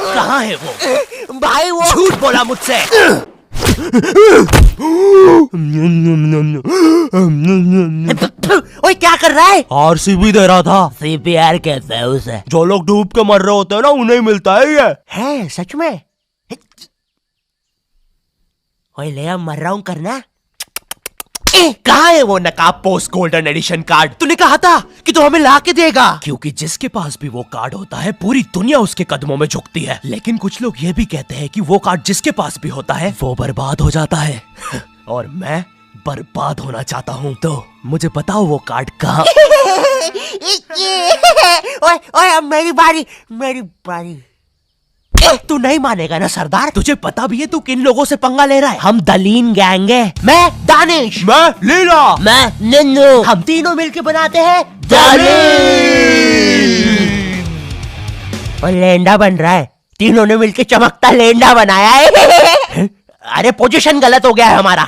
कहाँ है वो? भाई वो झूठ बोला मुझसे। ओए क्या कर रहा है? आरसीबी दे रहा था। सीपीआर कहते हैं उसे। जो लोग डूब के मर रहे होते हैं ना, उन्हें मिलता है ये। है सच में? ओए ले अब मर रहा हूँ करना। कहाँ है वो नकाब पोस्ट गोल्डन एडिशन कार्ड? तूने कहा था कि तू हमें ला के देगा। क्योंकि जिसके पास भी वो कार्ड होता है, पूरी दुनिया उसके कदमों में झुकती है। लेकिन कुछ लोग ये भी कहते हैं कि वो कार्ड जिसके पास भी होता है वो बर्बाद हो जाता है। और मैं बर्बाद होना चाहता हूँ, तो मुझे बताओ वो कार्ड कहाँ? ओए ओए अब मेरी बारी। तू नहीं मानेगा ना सरदार? तुझे पता भी है तू किन लोगों से पंगा ले रहा है? हम दलीन गैंग है। मैं दानिश, मैं लीला, मैं नन्नू, हम तीनों मिलके बनाते हैं और लेंडा बन रहा है। तीनों ने मिलके चमकता लेंडा बनाया है। अरे पोजीशन गलत हो गया है हमारा।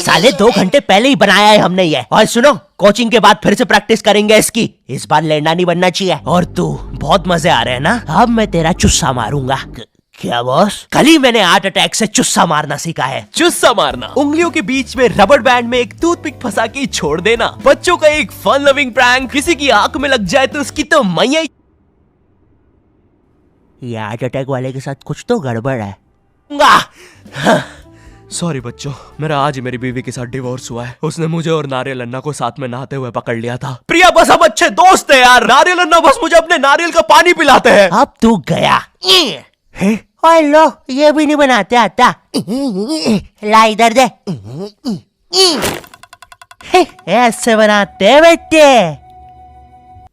साले 2 घंटे पहले ही बनाया है हमने ये। और सुनो, कोचिंग के बाद फिर से प्रैक्टिस करेंगे इसकी। इस बार लेंडा नहीं बनना चाहिए। और तू बहुत मजे आ रहे हैं ना? अब मैं तेरा चुस्सा मारूंगा। क्या बॉस? कल ही मैंने हार्ट अटैक से चुस्सा मारना सीखा है। चुस्सा मारना उंगलियों के बीच में रबर बैंड में एक टूथपिक फंसा के छोड़ देना। बच्चों का एक फन लविंग प्रैंक। किसी की आंख में लग जाए तो उसकी तो मैया। ये हार्ट अटैक वाले के साथ कुछ तो गड़बड़ है। सॉरी बच्चों, मेरा आज ही मेरी बीवी के साथ डिवोर्स हुआ है। उसने मुझे और नारियल अन्ना को साथ में नहाते हुए पकड़ लिया था। प्रिया बस हम अच्छे दोस्त हैं यार। नारियल अन्ना बस मुझे अपने नारियल का पानी पिलाते हैं। अब तू गया। ओए लो, ये भी नहीं बनाते आता। ला इधर दे। ऐसे बनाते हैं बेटे।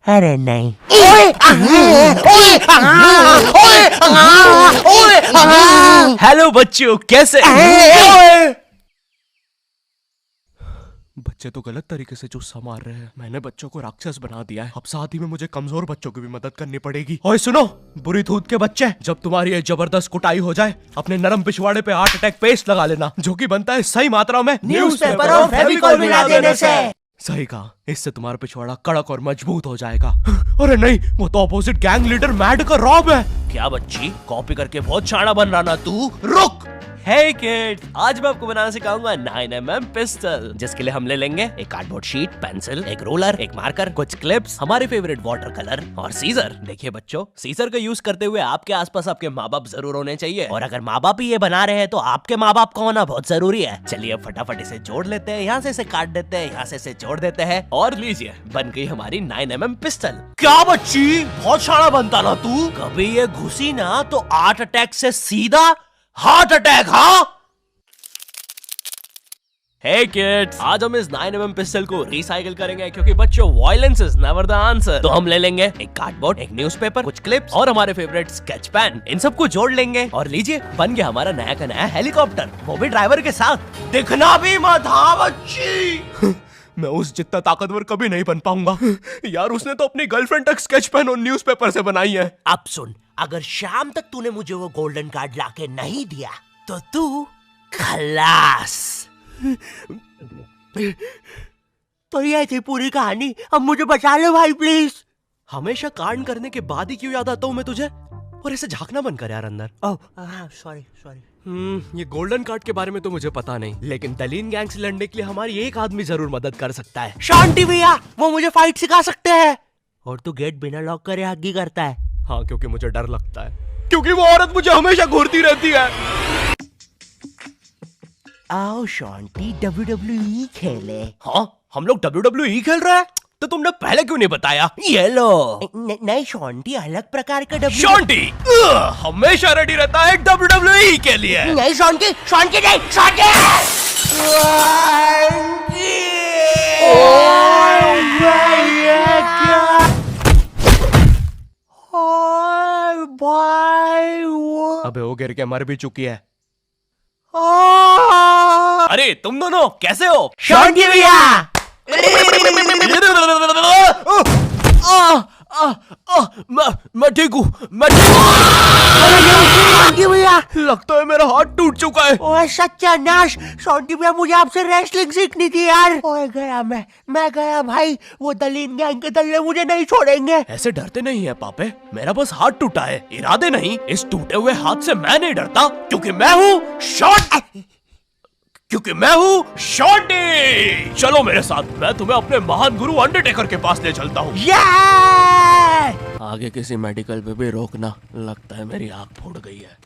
अरे नहीं। हेलो बच्चों, कैसे? बच्चे तो गलत तरीके से चुस्सा मार रहे हैं। मैंने बच्चों को राक्षस बना दिया है। अब साथ ही में मुझे कमजोर बच्चों की भी मदद करनी पड़ेगी। ओए सुनो, बुरी धूत के बच्चे, जब तुम्हारी ये जबरदस्त कुटाई हो जाए, अपने नरम पिछवाड़े पे हार्ट अटैक पेस्ट लगा लेना, जो कि बनता है सही मात्रा में न्यूज़पेपर और फेविकोल मिला देने से। सही कहा, इससे तुम्हारा पिछवाड़ा कड़क और मजबूत हो जाएगा। अरे नहीं, वो तो अपोजिट गैंग लीडर मैड का रॉब है। क्या बच्ची, कॉपी करके बहुत शाना बन रहा ना तू? रुक। Hey kid, आज मैं आपको बनाना सिखाऊंगा 9mm पिस्टल, जिसके लिए हम ले लेंगे एक कार्डबोर्ड शीट, पेंसिल, एक रोलर, एक मार्कर, कुछ क्लिप्स, हमारे फेवरेट वाटर कलर और सीजर। देखिए बच्चों, सीजर का यूज करते हुए आपके आसपास आपके माँ बाप जरूर होने चाहिए। और अगर माँ बाप ही ये बना रहे हैं तो आपके माँ बाप का होना बहुत जरूरी है। चलिए अब फटाफट इसे जोड़ लेते हैं। यहाँ से इसे काट देते हैं, यहाँ से इसे जोड़ देते हैं और लीजिए, बन गई हमारी 9mm पिस्टल। क्या बच्ची, बहुत शाना बनता ना तू? कभी ये घुसी ना तो हार्ट अटैक से सीधा हार्ट अटैक। हाँ हे किड्स, आज हम इस 9mm पिस्टल को रिसाइकिल करेंगे, क्योंकि बच्चों violence is never the answer. तो हम ले लेंगे एक कार्डबोर्ड, एक न्यूज़पेपर, कुछ क्लिप्स और हमारे फेवरेट स्केच पेन। इन सबको जोड़ लेंगे और लीजिए, बन गया हमारा नया का नया हेलीकॉप्टर, वो भी ड्राइवर के साथ। दिखना भी मत। हाँ बच्ची। मैं उस जितना ताकतवर कभी नहीं बन पाऊंगा यार। उसने तो अपनी गर्लफ्रेंड तक स्केच पेन और न्यूज़पेपर से बनाई है। अब सुन, अगर शाम तक तूने मुझे वो गोल्डन कार्ड लाके नहीं दिया तो तू खलास। तो ये थी पूरी कहानी। अब मुझे बचा लो भाई प्लीज। हमेशा कांड करने के बाद ही क्यों याद आता हूँ मैं तुझे? और इसे झांकना बंद कर यार अंदर। Oh sorry. ये गोल्डन कार्ड के बारे में तो मुझे पता नहीं, लेकिन दलीन गैंग से लड़ने के लिए हमारी एक आदमी जरूर मदद कर सकता है। शांति भैया, वो मुझे फाइट सिखा सकते हैं। और तू गेट बिना लॉक करे हग्गी करता है। हाँ, क्योंकि मुझे डर लगता है, क्योंकि वो औरत मुझे हमेशा घूरती रहती है। आओ शांति, WWE खेले। हाँ, हम लोग WWE खेल रहे हैं? तो तुमने पहले क्यों नहीं बताया? ये लो। नहीं शांति, अलग प्रकार का शांति हमेशा रेडी रहता है WWE के लिए। नहीं शांति नहीं शांति। अबे वो गिर के मर भी चुकी है। अरे तुम दोनों कैसे हो? शांति भैया। मैं ठीक हूँ, मैं शॉन्टी भैया, लगता है मेरा हाथ टूट चुका है। ओए सत्यानाश, शॉन्टी भैया मुझे आपसे रेसलिंग सीखनी थी यार। ओए गया मैं गया भाई, वो दलीन गैंग के दल्ले मुझे नहीं छोड़ेंगे। ऐसे डरते नहीं है पापे, मेरा बस हाथ टूटा है, इरादे नहीं। इस टूटे हुए हाथ से मैं नहीं डरता, क्योंकि मैं हूँ शॉन्टी। चलो मेरे साथ, मैं तुम्हें अपने महान गुरु अंडरटेकर के पास ले चलता हूँ। आगे किसी मेडिकल पे भी रोकना, लगता है मेरी आंख फूट गई है।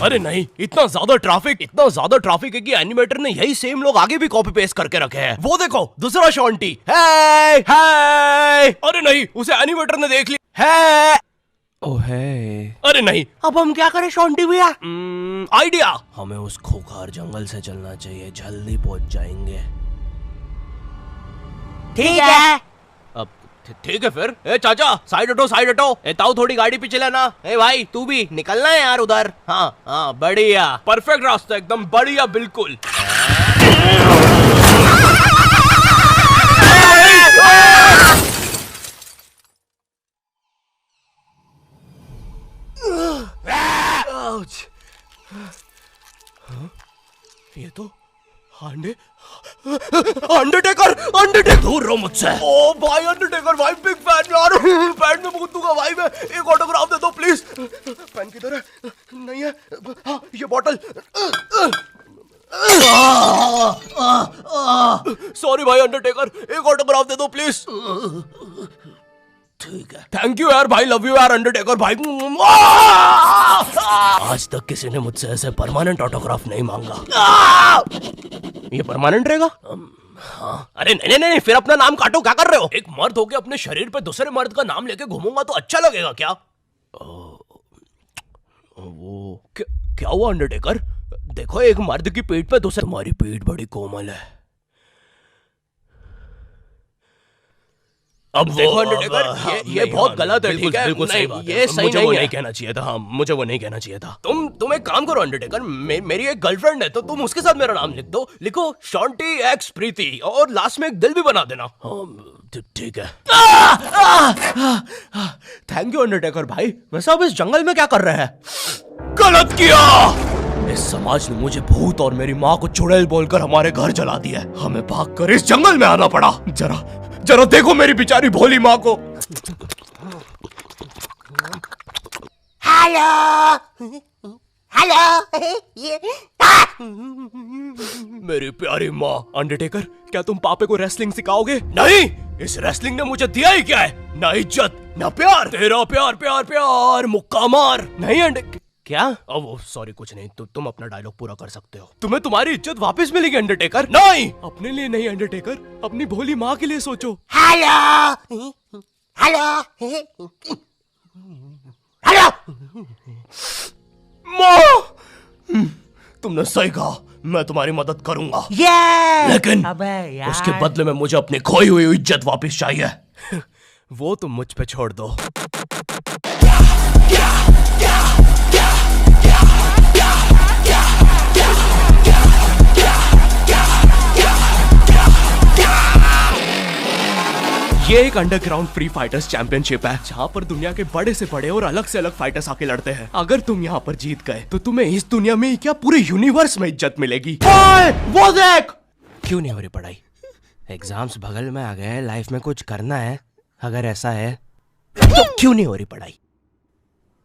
अरे नहीं, इतना ज्यादा ट्रैफिक है कि एनिमेटर ने यही सेम लोग आगे भी कॉपी पेस्ट करके रखे हैं। वो देखो, दूसरा शॉन्टी। हे अरे नहीं, उसे एनिमेटर ने देख लिया है। ओह है, अरे नहीं, अब हम क्या करें शॉन्टी भैया? आइडिया, हमें उस खूंखार जंगल से चलना चाहिए, जल्दी पहुंच जाएंगे। ठीक है। अब ठीक है फिर। ए चाचा, साइड हटो। ए ताऊ, थोड़ी गाड़ी पीछे लेना। ए भाई, तू भी निकलना है यार उधर। हाँ, बढ़िया, परफेक्ट रास्ता, एकदम बढ़िया, बिल्कुल। ये तो अंडरटेकर दूर रहो मुझसे। ओ भाई अंडरटेकर भाई, बिग फैन यार, पैन में मूत दूंगा भाई मैं। एक ऑटोग्राफ दे दो प्लीज। पैन किधर है? नहीं है। हाँ, ये बॉटल। सॉरी भाई अंडरटेकर, एक ऑटोग्राफ दे दो प्लीज। ठीक है, थैंक यू यार भाई, लव यू यार अंडरटेकर भाई। आज तक किसी ने मुझसे ऐसे परमानेंट ऑटोग्राफ नहीं मांगा। ये परमानेंट रहेगा? हाँ। अरे नहीं, फिर अपना नाम काटो, क्या कर रहे हो? एक मर्द होके अपने शरीर पे दूसरे मर्द का नाम लेके घूमूंगा तो अच्छा लगेगा क्या? वो क्या हुआ अंडरटेकर? देखो, एक मर्द की पीठ पे दूसरे। तुम्हारी पीठ बड़ी कोमल है। अब देखो अंडरटेकर, ये बहुत गलत है, ठीक है? बिल्कुल सही बात है। ये सही नहीं है। नहीं कहना चाहिए था। हाँ, मुझे वो नहीं कहना चाहिए था। तुम एक काम करो अंडरटेकर, मेरी एक गर्लफ्रेंड है, तो तुम उसके साथ मेरा नाम लिख दो। लिखो शॉन्टी एक्स प्रीति, और लास्ट में एक दिल भी बना देना। ठीक है। थैंक यू अंडरटेकर भाई। वैसे अब इस जंगल में क्या कर रहे हैं? गलत किया। इस समाज ने मुझे भूत और मेरी माँ को चुड़ैल बोलकर हमारे घर जला दिया। हमें भागकर इस जंगल में आना पड़ा। जरा देखो मेरी बेचारी भोली माँ को। हेलो। मेरी प्यारी माँ। अंडरटेकर, क्या तुम पापे को रेसलिंग सिखाओगे? नहीं, इस रेसलिंग ने मुझे दिया ही क्या है? ना इज्जत, ना प्यार। तेरा प्यार मुक्का मार। नहीं क्या? वो सॉरी, कुछ नहीं। तुम अपना डायलॉग पूरा कर सकते हो। तुम्हें तुम्हारी इज्जत वापस मिलेगी अंडरटेकर। नहीं, अपने लिए नहीं अंडरटेकर, अपनी भोली माँ के लिए सोचो। हेलो। माँ, तुमने सही कहा, मैं तुम्हारी मदद करूंगा। लेकिन उसके बदले में मुझे अपनी खोई हुई इज्जत वापस चाहिए। वो तुम मुझ पे छोड़ दो। ये एक अंडरग्राउंड फ्री फाइटर्स चैंपियनशिप है, जहाँ पर दुनिया के बड़े से बड़े और अलग से अलग फाइटर्स आके लड़ते हैं। अगर तुम यहाँ पर जीत गए तो तुम्हें इस दुनिया में क्या, पूरे यूनिवर्स में इज्जत मिलेगी। वो देख। क्यों नहीं हो रही पढ़ाई? एग्जाम्स बगल में आ गए, लाइफ में कुछ करना है। अगर ऐसा है तो क्यों नहीं हो रही पढ़ाई?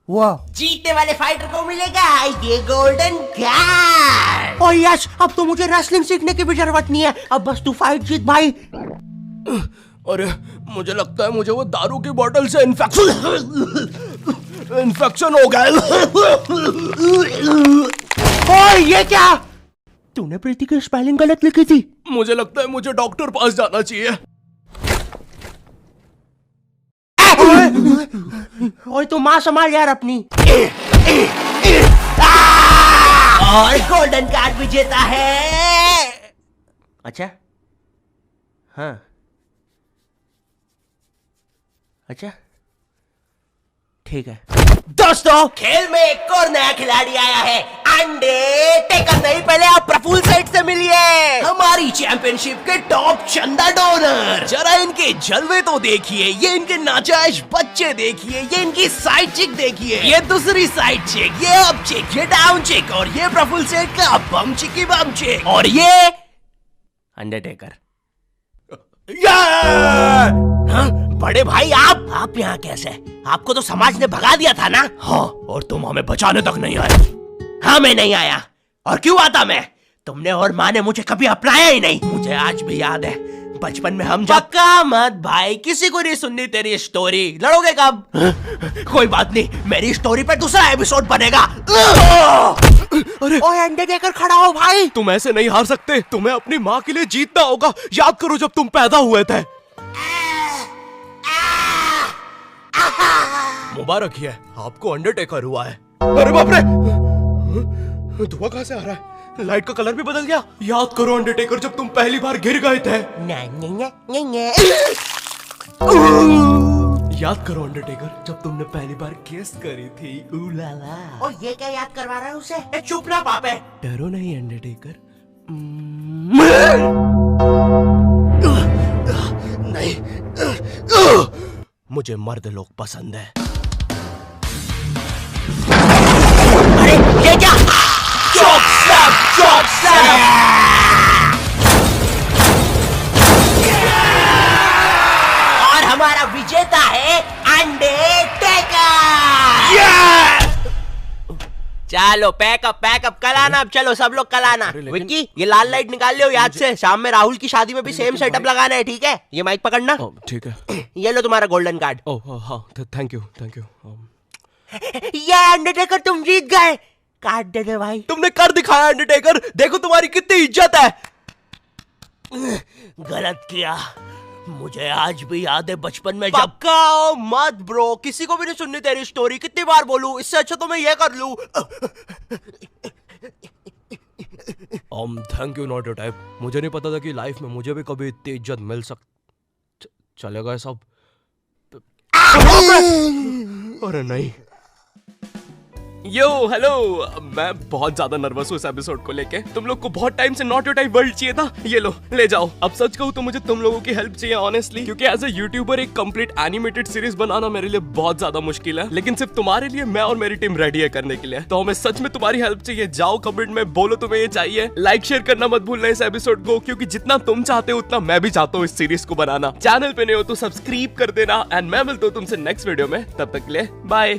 वो जीतने वाले फाइटर को मिलेगा ये गोल्डन कार्ड। ओह यस, अब तो मुझे रेसलिंग सीखने की भी जरूरत नहीं है। अब बस तू फाइट जीत भाई। अरे मुझे लगता है मुझे वो दारू की बोतल से इन्फेक्शन हो गया। ओए ये क्या? तूने प्रीति की स्पेलिंग गलत लिखी थी। मुझे लगता है मुझे डॉक्टर पास जाना चाहिए। ओए तू माँ संभाल यार अपनी। और गोल्डन कार्ड विजेता है। अच्छा, हाँ, अच्छा, ठीक है। दोस्तों, खेल में एक और नया खिलाड़ी आया है। अंडरटेकर नहीं भाई पहले आप प्रफुल्ल सेठ से मिलिए, हमारी चैंपियनशिप के टॉप चंदा डोनर। जरा इनके जलवे तो देखिए, ये इनके नाजायज बच्चे देखिए, ये इनकी साइड चिक देखिए, ये दूसरी साइड चिक, ये अप चिक, ये डाउन चिक, और ये प्रफुल्ल सेठ का बम चिकी बम चिक, और ये अंडरटेकर। हाँ? बड़े भाई आप यहाँ कैसे? आपको तो समाज ने भगा दिया था ना? हाँ, और तुम हमें बचाने तक नहीं आए। हाँ, मैं नहीं आया। और क्यों आता मैं? तुमने और माँ ने मुझे कभी अपनाया ही नहीं। मुझे आज भी याद है, बचपन में हम पक्का मत भाई, किसी को नहीं सुननी तेरी स्टोरी। लड़ोगे कब? कोई बात नहीं, मेरी स्टोरी पर दूसरा एपिसोड बनेगा। अरे ओए अंडरटेकर खड़ा हो भाई। तुम ऐसे नहीं हार सकते, तुम्हें अपनी माँ के लिए जीतना होगा। याद करो जब तुम पैदा हुए थे। मुबारक है, आपको अंडरटेकर हुआ है। अरे बाप रे, धुआं कहां से आ रहा है? लाइट का कलर भी बदल गया। याद करो अंडरटेकर, जब तुम पहली बार गिर गए थे। याद करो अंडरटेकर, जब तुमने पहली बार किस करी थी। उलाला। और ये क्या याद करवा रहा है उसे? चुप ना पापे। डरो नहीं अंडरटेकर। नहीं, मुझे मर्द लोग पसंद है। अरे ये क्या? चौक और हमारा विजेता है अंडरटेकर। चलो पैकअप कल आना। अब चलो सब लोग कल आना। विक्की, ये लाल लाइट निकाल लियो याद से। शाम में राहुल की शादी में भी सेम सेटअप लगाना है, ठीक है? ये माइक पकड़ना। ठीक है। ये लो तुम्हारा गोल्डन कार्ड। ओह हाँ, थैंक यू। ये अंडरटेकर तुम जीत गए। कार्ड दे दे भाई। तुमने कर दिखाया अंडरटेकर, देखो तुम्हारी कितनी इज्जत है। गलत किया, मुझे आज भी याद है बचपन में जब। पक्का मत ब्रो, किसी को भी नहीं सुननी तेरी स्टोरी। कितनी बार बोलूं? इससे अच्छा तो मैं ये कर लूं। Thank you not your type. मुझे नहीं पता था कि लाइफ में मुझे भी कभी इतनी इज्जत मिल चलेगा सब। अरे नहीं। यो हेलो, मैं बहुत ज्यादा नर्वस हूँ इस एपिसोड को लेके। तुम लोग को बहुत टाइम से नॉट योर टाइप वर्ल्ड चाहिए था। ये लो, ले जाओ। अब सच कहूँ तो मुझे तुम लोगों की हेल्प चाहिए ऑनेस्टली, क्योंकि एज ए यूट्यूबर एक कंप्लीट एनिमेटेड सीरीज बनाना मेरे लिए बहुत ज्यादा मुश्किल है। लेकिन सिर्फ तुम्हारे लिए मैं और मेरी टीम रेडी है करने के लिए। तो हमें सच में तुम्हारी हेल्प चाहिए। जाओ कमेंट में बोलो तुम्हें ये चाहिए। लाइक शेयर करना मत भूलना इस एपिसोड को, क्योंकि जितना तुम चाहते हो उतना मैं भी चाहता हूँ इस सीरीज को बनाना। चैनल पे नहीं हो तो सब्सक्राइब कर देना। एंड मैं मिलता हूँ तुमसे नेक्स्ट वीडियो में। तब तक के लिए बाय।